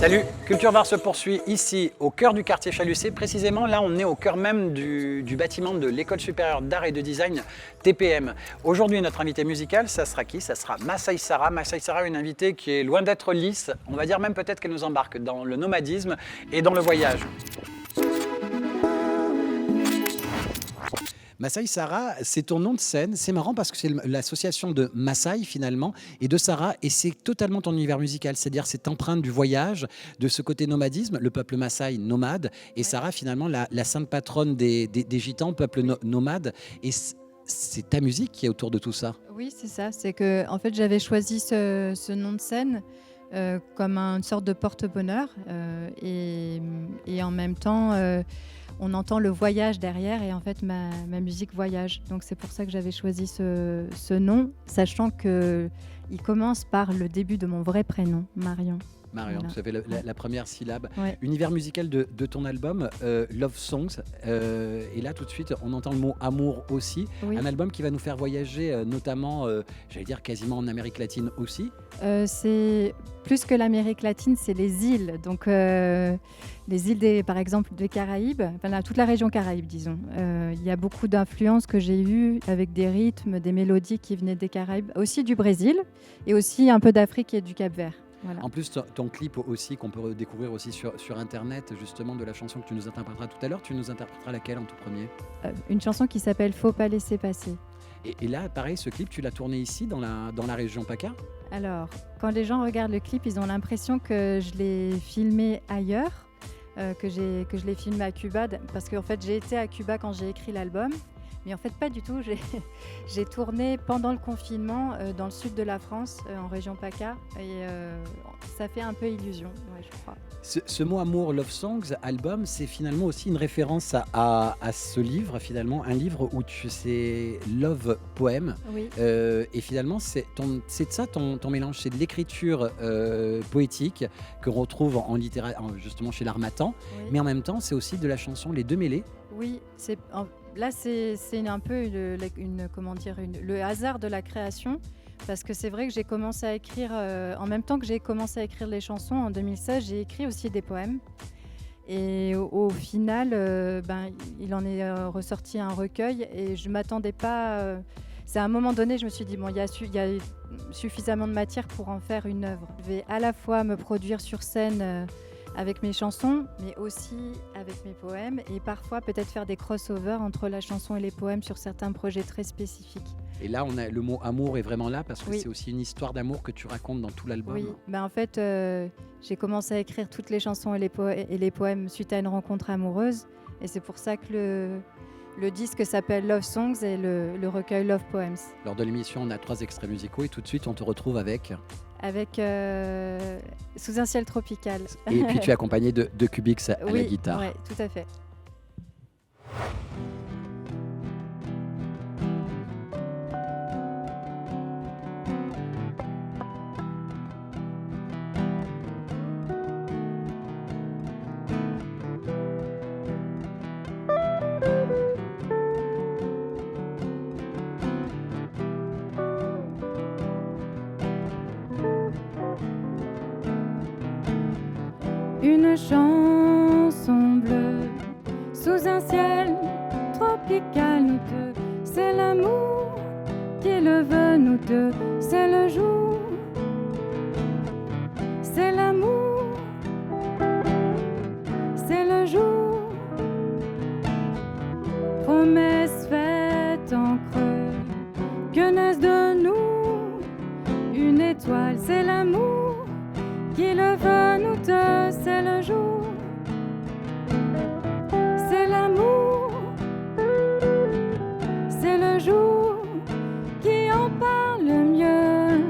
Salut, Culture Var se poursuit ici au cœur du quartier Chalucé. Précisément là on est au cœur même du bâtiment de l'école supérieure d'art et de design TPM. Aujourd'hui notre invité musical, ça sera qui? Ça sera Masai Sara. Masai Sara, une invitée qui est loin d'être lisse, on va dire même peut-être qu'elle nous embarque dans le nomadisme et dans le voyage. Masai Sara, c'est ton nom de scène. C'est marrant parce que c'est l'association de Masai finalement et de Sara, et c'est totalement ton univers musical, c'est-à-dire cette empreinte du voyage, de ce côté nomadisme, le peuple Masai nomade, et Sara finalement la sainte patronne des gitans, peuple nomade. Et c'est ta musique qui est autour de tout ça. Oui, c'est ça. C'est que en fait, j'avais choisi ce nom de scène comme une sorte de porte-bonheur et en même temps, on entend le voyage derrière et en fait, ma musique voyage. Donc c'est pour ça que j'avais choisi ce nom, sachant qu'il commence par le début de mon vrai prénom, Marion. Marion, Voilà. ça fait la première syllabe. Ouais. Univers musical de ton album, Love Songs. Et là, tout de suite, on entend le mot amour aussi. Oui. Un album qui va nous faire voyager, notamment, j'allais dire quasiment en Amérique latine aussi. C'est plus que l'Amérique latine, c'est les îles. Donc, les îles, par exemple, des Caraïbes, enfin, toute la région Caraïbe, disons. Il y a beaucoup d'influences que j'ai eues avec des rythmes, des mélodies qui venaient des Caraïbes, aussi du Brésil et aussi un peu d'Afrique et du Cap-Vert. Voilà. En plus, ton clip aussi, qu'on peut découvrir aussi sur Internet, justement, de la chanson que tu nous interpréteras tout à l'heure. Tu nous interpréteras laquelle en tout premier? Une chanson qui s'appelle Faut pas laisser passer. Et là, pareil, ce clip, tu l'as tourné ici, dans la région PACA? Alors, quand les gens regardent le clip, ils ont l'impression que je l'ai filmé ailleurs, que je l'ai filmé à Cuba, parce qu'en fait, j'ai été à Cuba quand j'ai écrit l'album. Mais en fait, pas du tout. J'ai tourné pendant le confinement dans le sud de la France, en région PACA. Et ça fait un peu illusion, ouais, je crois. Ce mot amour, Love Songs, album, c'est finalement aussi une référence à ce livre, finalement, un livre où c'est Love Poème. Oui. Et finalement, c'est de ça ton mélange, c'est de l'écriture poétique que l'on retrouve justement chez l'Harmattan, Oui. mais en même temps, c'est aussi de la chanson, les deux mêlés. Oui, là c'est un peu le hasard de la création, parce que c'est vrai que j'ai commencé à écrire, en même temps que j'ai commencé à écrire les chansons en 2016, j'ai écrit aussi des poèmes. Et au final, il en est ressorti un recueil et je ne m'attendais pas... c'est à un moment donné, je me suis dit, bon, il y a suffisamment de matière pour en faire une œuvre. Je vais à la fois me produire sur scène avec mes chansons, mais aussi avec mes poèmes, et parfois peut-être faire des crossovers entre la chanson et les poèmes sur certains projets très spécifiques. Et là, le mot amour est vraiment là parce que Oui. c'est aussi une histoire d'amour que tu racontes dans tout l'album. Oui, en fait, j'ai commencé à écrire toutes les chansons et les poèmes suite à une rencontre amoureuse, et c'est pour ça que le disque s'appelle Love Songs et le recueil Love Poems. Lors de l'émission, on a 3 extraits musicaux et tout de suite, on te retrouve avec Sous un ciel tropical. Et puis tu es accompagné de Cubix à la guitare. Oui, tout à fait. Une chanson bleue sous un ciel tropical, nous deux, c'est l'amour qui le veut, nous deux, c'est le jour, c'est l'amour, c'est le jour, promesse faite en creux, que naisse de nous une étoile, c'est l'amour qui le veut, nous deux, c'est le jour, c'est l'amour, c'est le jour qui en parle mieux,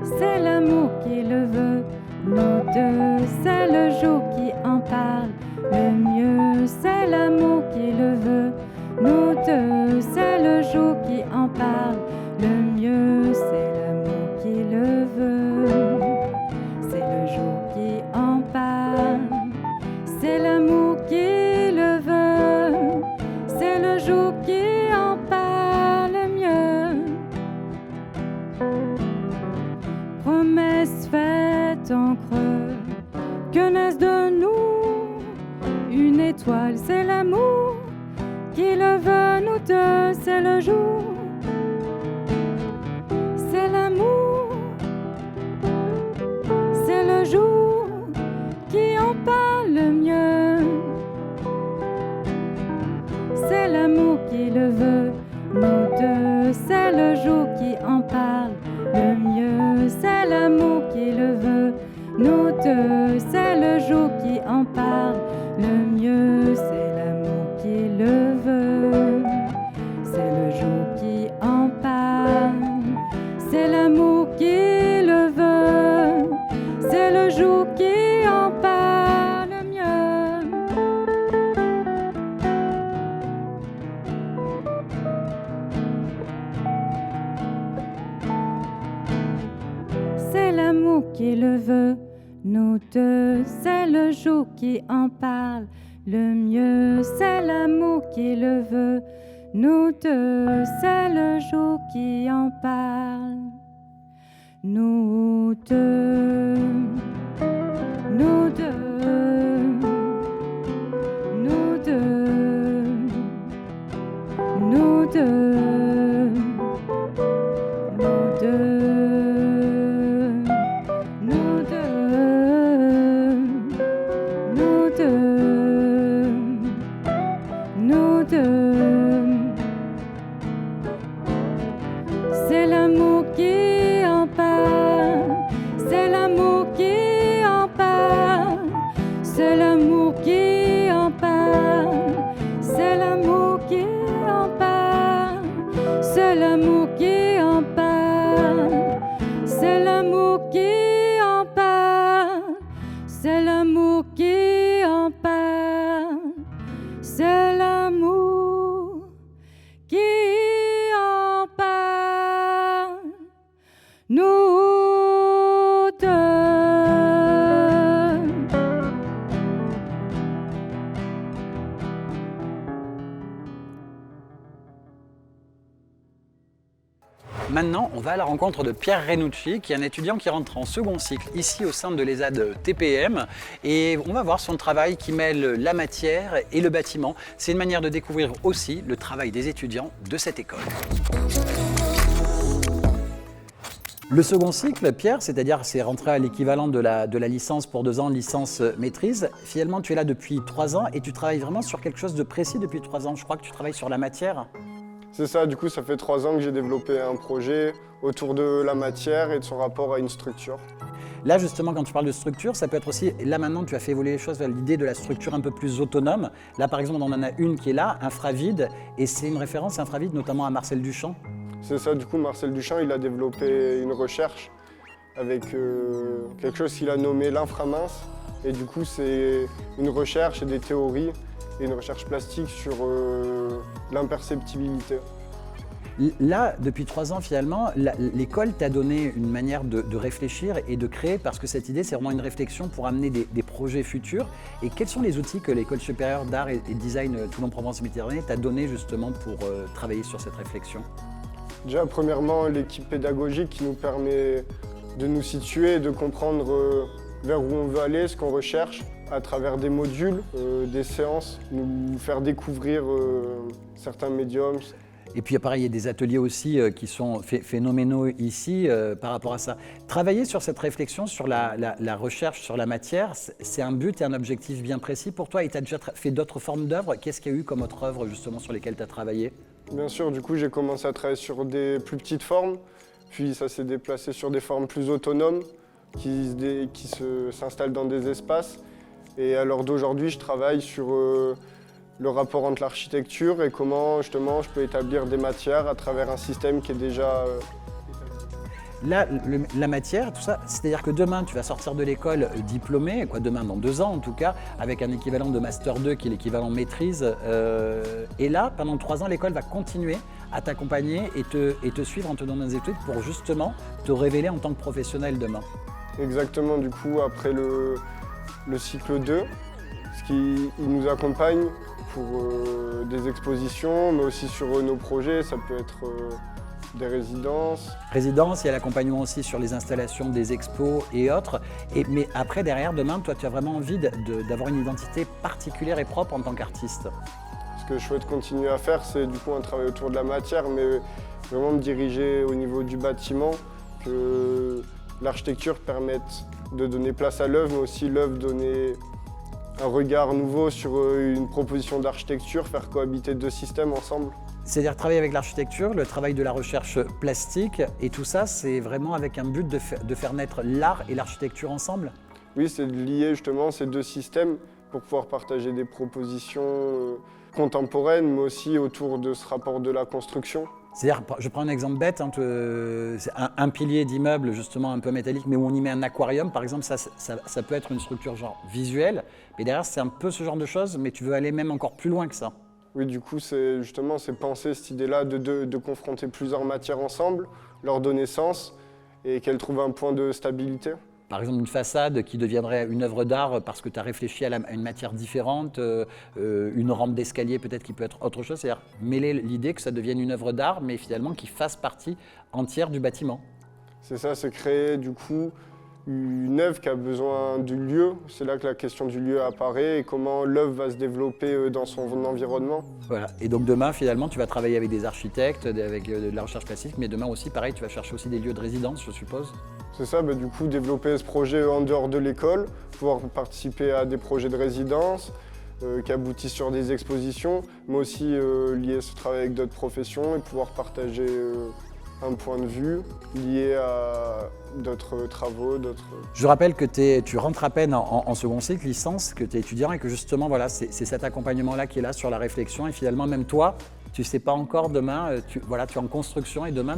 c'est l'amour qui le veut, nous deux, c'est le jour qui en parle le mieux, c'est l'amour qui le veut, nous deux, c'est le jour qui en parle le mieux, c'est l'amour qui le veut, c'est le jour qui en parle, c'est l'amour qui le veut, c'est le jour qui en parle mieux, promesse faite c'est l'amour qui le veut, nous deux, c'est le jour. C'est l'amour, c'est le jour qui en parle le mieux. C'est l'amour qui le veut, nous deux, c'est le jour qui en parle le mieux. C'est l'amour qui le veut, nous deux, c'est le jour qui en parle le mieux. C'est l'amour qui le veut, c'est le jour qui en parle. C'est l'amour qui le veut, c'est le jour qui en parle le mieux. C'est l'amour qui le veut, nous deux, c'est le jour qui en parle le mieux. C'est l'amour qui le veut, nous deux, c'est le jour qui en parle. Nous deux, nous deux, nous deux, nous deux, nous deux, nous deux, nous deux, nous deux. C'est l'amour qui en parle, c'est l'amour qui en parle, c'est l'amour qui en parle, c'est l'amour qui en parle, c'est l'amour qui en parle, c'est l'amour qui en parle, c'est l'amour qui en parle, c'est l'amour qui en parle, nous deux. Maintenant, on va à la rencontre de Pierre Renucci, qui est un étudiant qui rentre en second cycle ici au sein de l'ESAD TPM. Et on va voir son travail qui mêle la matière et le bâtiment. C'est une manière de découvrir aussi le travail des étudiants de cette école. Le second cycle, Pierre, c'est-à-dire c'est rentré à l'équivalent de la licence pour 2 ans, licence maîtrise. Finalement, tu es là depuis 3 ans et tu travailles vraiment sur quelque chose de précis depuis 3 ans. Je crois que tu travailles sur la matière. C'est ça, du coup ça fait 3 ans que j'ai développé un projet autour de la matière et de son rapport à une structure. Là justement quand tu parles de structure, ça peut être aussi, là maintenant tu as fait évoluer les choses vers l'idée de la structure un peu plus autonome. Là par exemple on en a une qui est là, Infravide, et c'est une référence Infravide notamment à Marcel Duchamp. C'est ça, du coup Marcel Duchamp il a développé une recherche avec quelque chose qu'il a nommé l'inframince. Et du coup c'est une recherche et des théories et une recherche plastique sur l'imperceptibilité. Là, depuis 3 ans finalement, l'école t'a donné une manière de réfléchir et de créer, parce que cette idée c'est vraiment une réflexion pour amener des projets futurs. Et quels sont les outils que l'École supérieure d'art et design Toulon-Provence-Méditerranée t'a donné justement pour travailler sur cette réflexion? Déjà premièrement l'équipe pédagogique qui nous permet de nous situer et de comprendre vers où on veut aller, ce qu'on recherche, à travers des modules, des séances, nous faire découvrir certains médiums. Et puis pareil, il y a des ateliers aussi qui sont phénoménaux ici par rapport à ça. Travailler sur cette réflexion, sur la recherche, sur la matière, c'est un but et un objectif bien précis pour toi. Et tu as déjà fait d'autres formes d'œuvres. Qu'est-ce qu'il y a eu comme autre œuvre justement sur lesquelles tu as travaillé? Bien sûr, du coup j'ai commencé à travailler sur des plus petites formes, puis ça s'est déplacé sur des formes plus autonomes qui s'installent dans des espaces. Et à l'heure d'aujourd'hui, je travaille sur le rapport entre l'architecture et comment justement je peux établir des matières à travers un système qui est déjà Là, la matière, tout ça, c'est-à-dire que demain, tu vas sortir de l'école diplômé, quoi, demain, dans 2 ans en tout cas, avec un équivalent de Master 2 qui est l'équivalent maîtrise. Et là, pendant 3 ans, l'école va continuer à t'accompagner et te suivre en te donnant des études pour justement te révéler en tant que professionnel demain. Exactement, du coup, après le cycle 2, il nous accompagne pour des expositions, mais aussi sur nos projets. Ça peut être des résidences. Résidence, il y a l'accompagnement aussi sur les installations des expos et autres. Mais après, derrière, demain, toi, tu as vraiment envie d'avoir une identité particulière et propre en tant qu'artiste. Ce que je souhaite continuer à faire, c'est du coup un travail autour de la matière, mais vraiment me diriger au niveau du bâtiment, que l'architecture permette de donner place à l'œuvre, mais aussi l'œuvre donner un regard nouveau sur une proposition d'architecture, faire cohabiter deux systèmes ensemble. C'est-à-dire travailler avec l'architecture, le travail de la recherche plastique, et tout ça, c'est vraiment avec un but de faire naître l'art et l'architecture ensemble? Oui, c'est de lier justement ces deux systèmes pour pouvoir partager des propositions contemporaines, mais aussi autour de ce rapport de la construction. C'est-à-dire, je prends un exemple bête, hein, c'est un pilier d'immeuble justement un peu métallique, mais où on y met un aquarium, par exemple, ça peut être une structure genre visuelle, mais derrière c'est un peu ce genre de choses, mais tu veux aller même encore plus loin que ça. Oui, du coup, c'est penser cette idée-là de confronter plusieurs matières ensemble, leur donner sens et qu'elles trouvent un point de stabilité. Par exemple, une façade qui deviendrait une œuvre d'art parce que tu as réfléchi à une matière différente, une rampe d'escalier peut-être qui peut être autre chose, c'est-à-dire mêler l'idée que ça devienne une œuvre d'art, mais finalement qui fasse partie entière du bâtiment. C'est ça, c'est créer du coup une œuvre qui a besoin du lieu. C'est là que la question du lieu apparaît et comment l'œuvre va se développer dans son environnement. Voilà. Et donc demain, finalement, tu vas travailler avec des architectes, avec de la recherche plastique, mais demain aussi, pareil, tu vas chercher aussi des lieux de résidence, je suppose. C'est ça, du coup, développer ce projet en dehors de l'école, pouvoir participer à des projets de résidence qui aboutissent sur des expositions, mais aussi lier ce travail avec d'autres professions et pouvoir partager un point de vue lié à d'autres travaux, d'autres... Je rappelle que tu rentres à peine en second cycle, licence, que tu es étudiant et que justement, voilà, c'est cet accompagnement-là qui est là sur la réflexion. Et finalement, même toi, tu ne sais pas encore demain, tu es en construction et demain,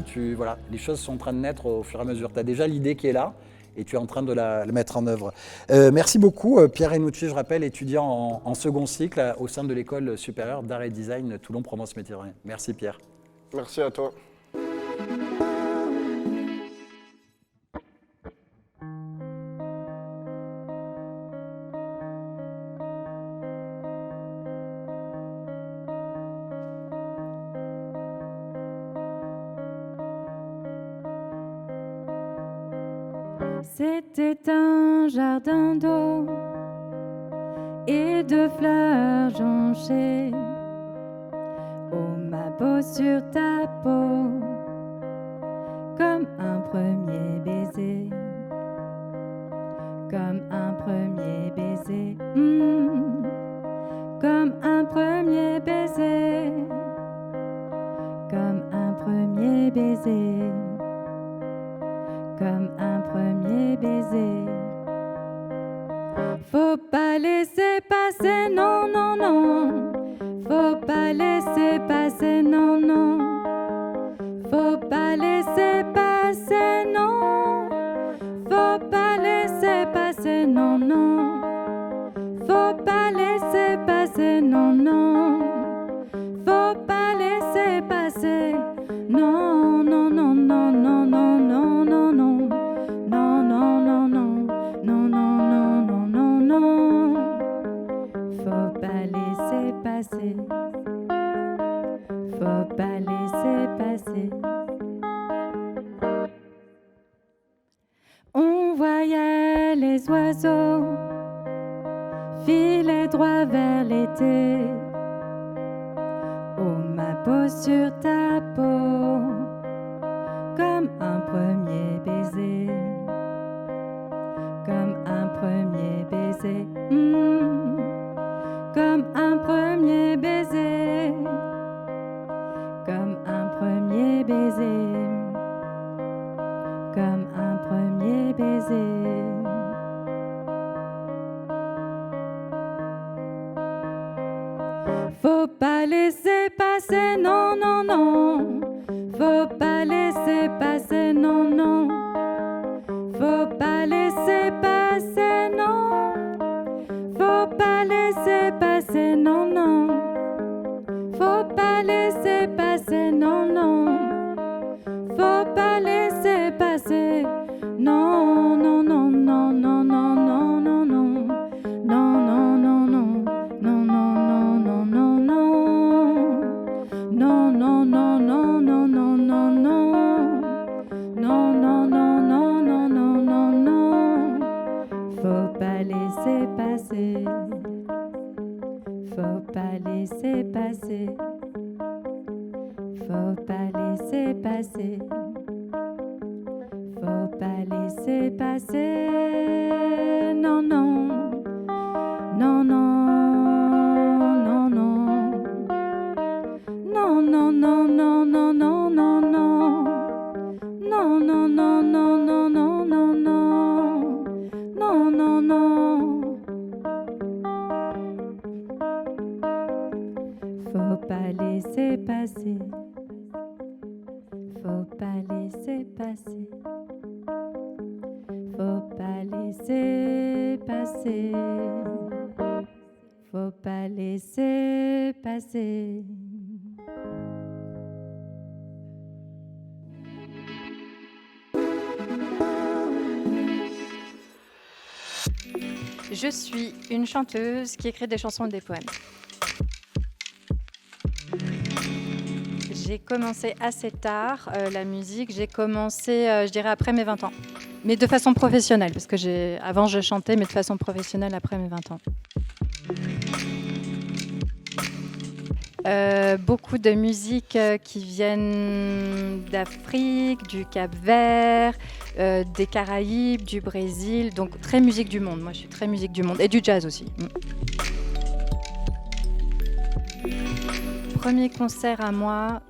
les choses sont en train de naître au fur et à mesure. Tu as déjà l'idée qui est là et tu es en train de la mettre en œuvre. Merci beaucoup, Pierre Renucci, je rappelle, étudiant en second cycle au sein de l'École supérieure d'art et design Toulon-Provence-Méditerranée. Merci, Pierre. Merci à toi. C'était un jardin d'eau et de fleurs jonchées. Oh, ma peau sur ta peau, comme un premier baiser, comme un premier baiser, comme un premier baiser, comme un premier baiser, comme un premier baiser. Faut pas laisser passer, non, non, non. Faut pas laisser passer, non, non. Faut pas laisser passer, non. Faut pas laisser passer, non, non. Faut pas laisser passer, non, non. Faut pas laisser passer, non, non, non, non, non, non, non, non, non. Non, non, non, non, non, non, non, non, non, non. Faut pas laisser passer. Faut pas laisser passer. On voyait les oiseaux filer droit vers l'été. Oh, ma peau sur ta peau, comme un premier baiser, comme un premier baiser, comme un premier baiser, comme un premier baiser, comme un premier baiser. Faut pas laisser passer, non, non, non. Faut pas laisser passer, non, non. Faut pas laisser passer, non. Faut pas laisser passer, non, non. Faut pas laisser passer, non, non. Faut pas laisser passer, non, non, non, non, non, non, non, non, non. Non, non, non, non. Non, non, non, non, non, non. Non, non, non, non, non, non, non, non. laisser passer. Faut pas laisser passer. Faut pas laisser passer. Non, non. Non, non. Non, non. Non, non, non, non, non, non, non, non. Non, non, non, non, non, non, non, non. Non, non, non. Faut pas laisser passer. Faut pas laisser passer. Faut pas laisser passer. Faut pas laisser passer. Je suis une chanteuse qui écrit des chansons et des poèmes. J'ai commencé assez tard la musique. J'ai commencé, je dirais, après mes 20 ans. Mais de façon professionnelle, parce que avant je chantais, mais de façon professionnelle après mes 20 ans. Beaucoup de musiques qui viennent d'Afrique, du Cap-Vert, des Caraïbes, du Brésil, donc très musique du monde. Moi, je suis très musique du monde et du jazz aussi. Premier concert à moi,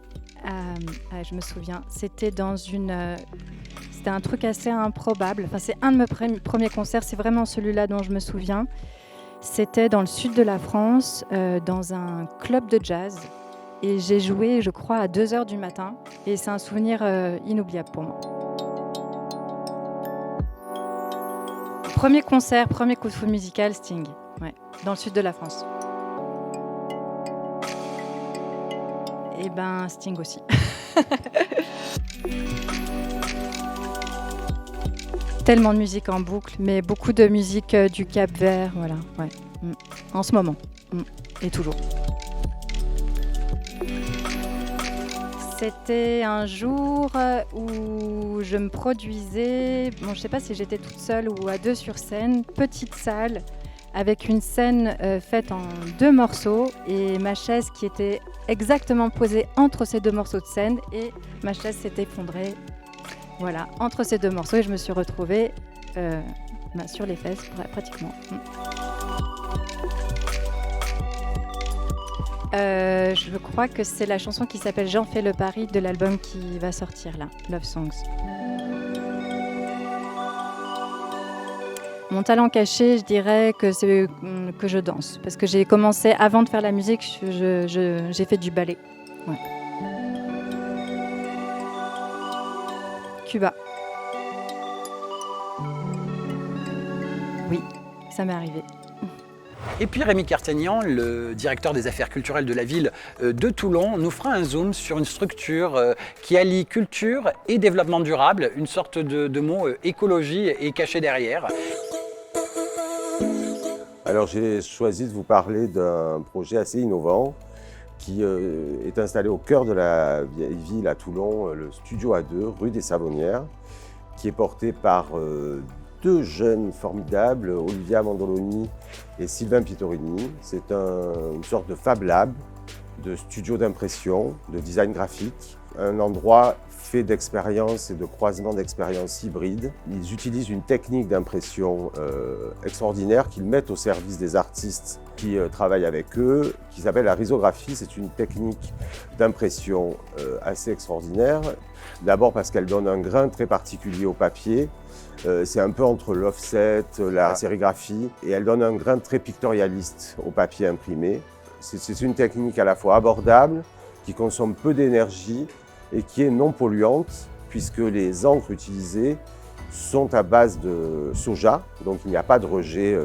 je me souviens, c'était c'était un truc assez improbable. Enfin, c'est un de mes premiers concerts, c'est vraiment celui-là dont je me souviens. C'était dans le sud de la France, dans un club de jazz. Et j'ai joué, je crois, à 2h du matin. Et c'est un souvenir inoubliable pour moi. Premier concert, premier coup de foudre musical, Sting. Ouais, dans le sud de la France. Et ben, Sting aussi. Tellement de musique en boucle, mais beaucoup de musique du Cap-Vert, voilà, ouais. En ce moment, et toujours. C'était un jour où je me produisais, bon, je ne sais pas si j'étais toute seule ou à deux sur scène, petite salle, avec une scène faite en 2 morceaux, et ma chaise qui était exactement posée entre ces 2 morceaux de scène, et ma chaise s'est effondrée. Voilà, entre ces 2 morceaux, et je me suis retrouvée sur les fesses, pratiquement. Je crois que c'est la chanson qui s'appelle « J'en fais le pari » de l'album qui va sortir là, Love Songs. Mon talent caché, je dirais que c'est que je danse. Parce que j'ai commencé, avant de faire la musique, j'ai fait du ballet. Ouais. Cuba. Oui, ça m'est arrivé. Et puis Rémi Cartagnan, le directeur des affaires culturelles de la ville de Toulon, nous fera un zoom sur une structure qui allie culture et développement durable, une sorte de mot écologie est caché derrière. Alors j'ai choisi de vous parler d'un projet assez innovant qui est installé au cœur de la vieille ville à Toulon, le Studio A2, rue des Savonnières, qui est porté par 2 jeunes formidables, Olivia Mandoloni et Sylvain Pitorini. C'est une sorte de Fab Lab, de studio d'impression, de design graphique, un endroit fait d'expériences et de croisement d'expériences hybrides. Ils utilisent une technique d'impression extraordinaire qu'ils mettent au service des artistes qui travaillent avec eux, qui s'appelle la risographie. C'est une technique d'impression assez extraordinaire. D'abord parce qu'elle donne un grain très particulier au papier. C'est un peu entre l'offset, la sérigraphie, et elle donne un grain très pictorialiste au papier imprimé. C'est une technique à la fois abordable, qui consomme peu d'énergie et qui est non polluante, puisque les encres utilisées sont à base de soja, donc il n'y a pas de rejet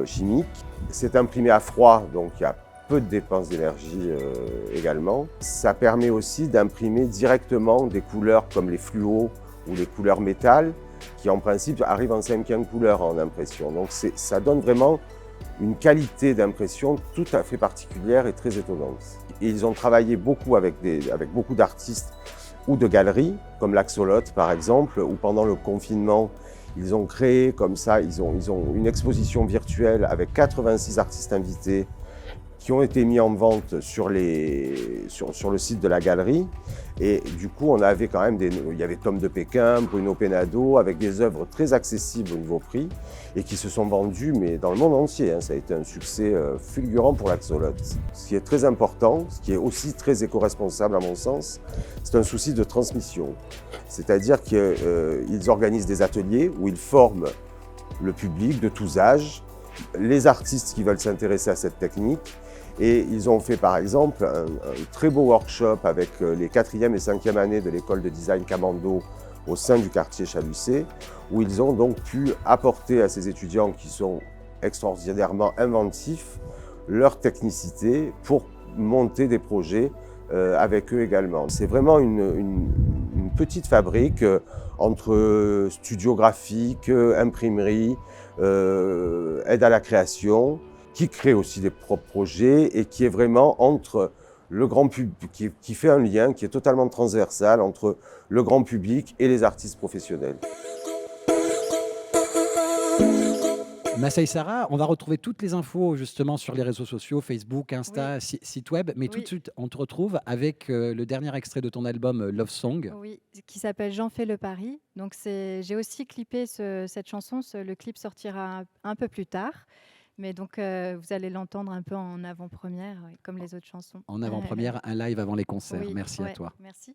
chimique. C'est imprimé à froid, donc il y a peu de dépenses d'énergie également. Ça permet aussi d'imprimer directement des couleurs comme les fluos ou les couleurs métal, qui en principe arrivent en 5e couleur en impression. Donc ça donne vraiment une qualité d'impression tout à fait particulière et très étonnante. Et ils ont travaillé beaucoup avec beaucoup d'artistes ou de galeries, comme l'Axolot par exemple, où pendant le confinement, ils ont créé comme ça, ils ont une exposition virtuelle avec 86 artistes invités qui ont été mis en vente sur le site de la galerie. Et du coup, on avait quand même il y avait Tom de Pékin, Bruno Penado, avec des œuvres très accessibles au niveau prix et qui se sont vendues mais dans le monde entier. Hein. Ça a été un succès fulgurant pour l'Axolotl. Ce qui est très important, ce qui est aussi très éco-responsable à mon sens, c'est un souci de transmission. C'est-à-dire qu'ils organisent des ateliers où ils forment le public de tous âges, les artistes qui veulent s'intéresser à cette technique. Et ils ont fait par exemple un très beau workshop avec les 4e et 5e années de l'école de design Camando au sein du quartier Chalucé, où ils ont donc pu apporter à ces étudiants qui sont extraordinairement inventifs leur technicité pour monter des projets avec eux également. C'est vraiment une petite fabrique entre studio graphique, imprimerie, aide à la création, qui crée aussi des propres projets et qui est vraiment entre le grand public, qui fait un lien qui est totalement transversal entre le grand public et les artistes professionnels. Masai Sarah, on va retrouver toutes les infos justement sur les réseaux sociaux, Facebook, Insta, Oui. site web, mais tout Oui. de suite on te retrouve avec le dernier extrait de ton album Love Song. Oui, qui s'appelle J'en fais le pari. Donc j'ai aussi clippé cette chanson. Le clip sortira un peu plus tard. Mais donc vous allez l'entendre un peu en avant-première, ouais, comme les autres chansons. En avant-première, un live avant les concerts. Oui, Merci à ouais, toi. Merci.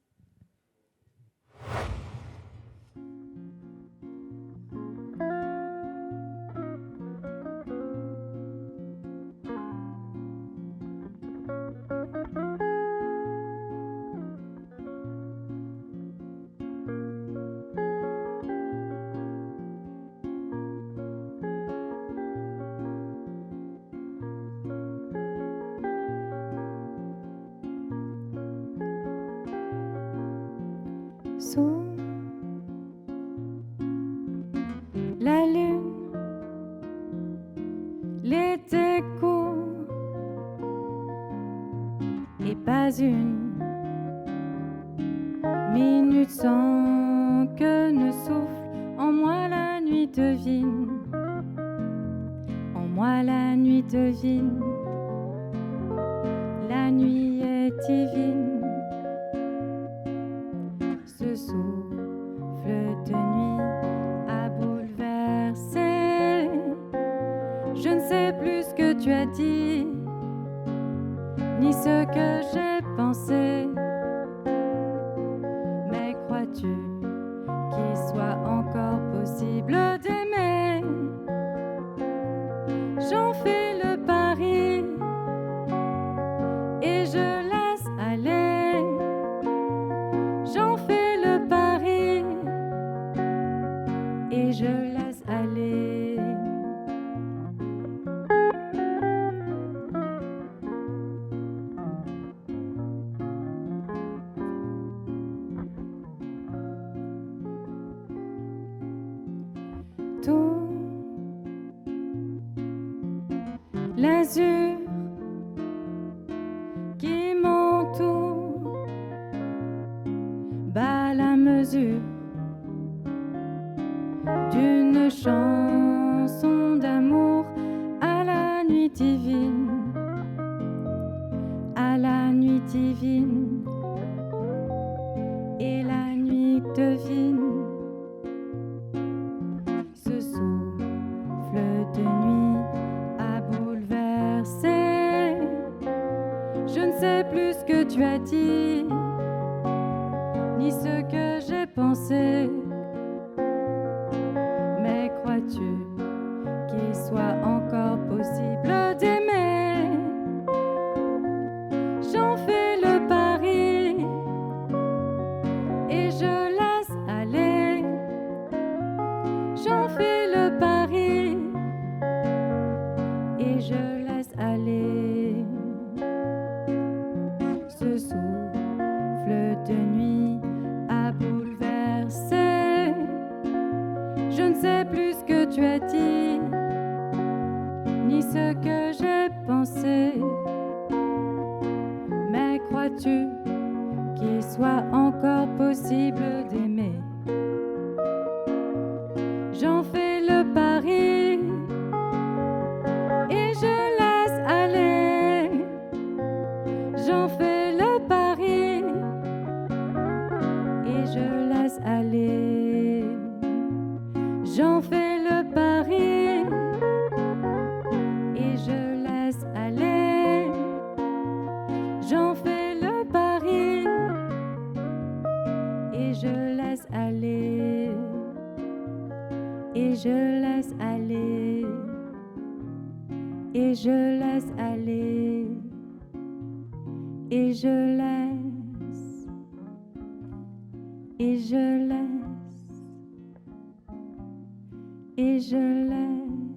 Sous la lune, l'été court et pas une minute sans que ne souffle en moi la nuit devine, en moi la nuit devine, la nuit est divine. Ce souffle de nuit a bouleversé. Je ne sais plus ce que tu as dit, ni ce que j'ai pensé. Mais crois-tu qu'il soit encore possible d'aimer? J'en fais le pari et je laisse aller. J'en fais le pari et je laisse aller. Tout l'azur qui m'entoure bat la mesure d'une chanson d'amour à la nuit divine, à la nuit divine, et la nuit devine. Ce souffle de nuit a bouleversé. Je ne sais plus ce que tu as dit, ni ce que j'ai pensé. Mais crois-tu qu'il soit encore possible d'aimer? J'en fais le pari et je laisse aller. J'en fais le pari et je laisse aller. Ce souffle de nuit a bouleversé. Je ne sais plus ce que tu as dit, ni ce que j'ai pensé. Mais crois-tu qu'il soit encore possible d'aimer? J'en fais le pari et je laisse aller. J'en fais le pari et je laisse aller. J'en fais le pari et je laisse aller. J'en fais le pari et je laisse aller. Et je laisse aller. Et je laisse aller. Et je laisse. Et je laisse. Et je laisse.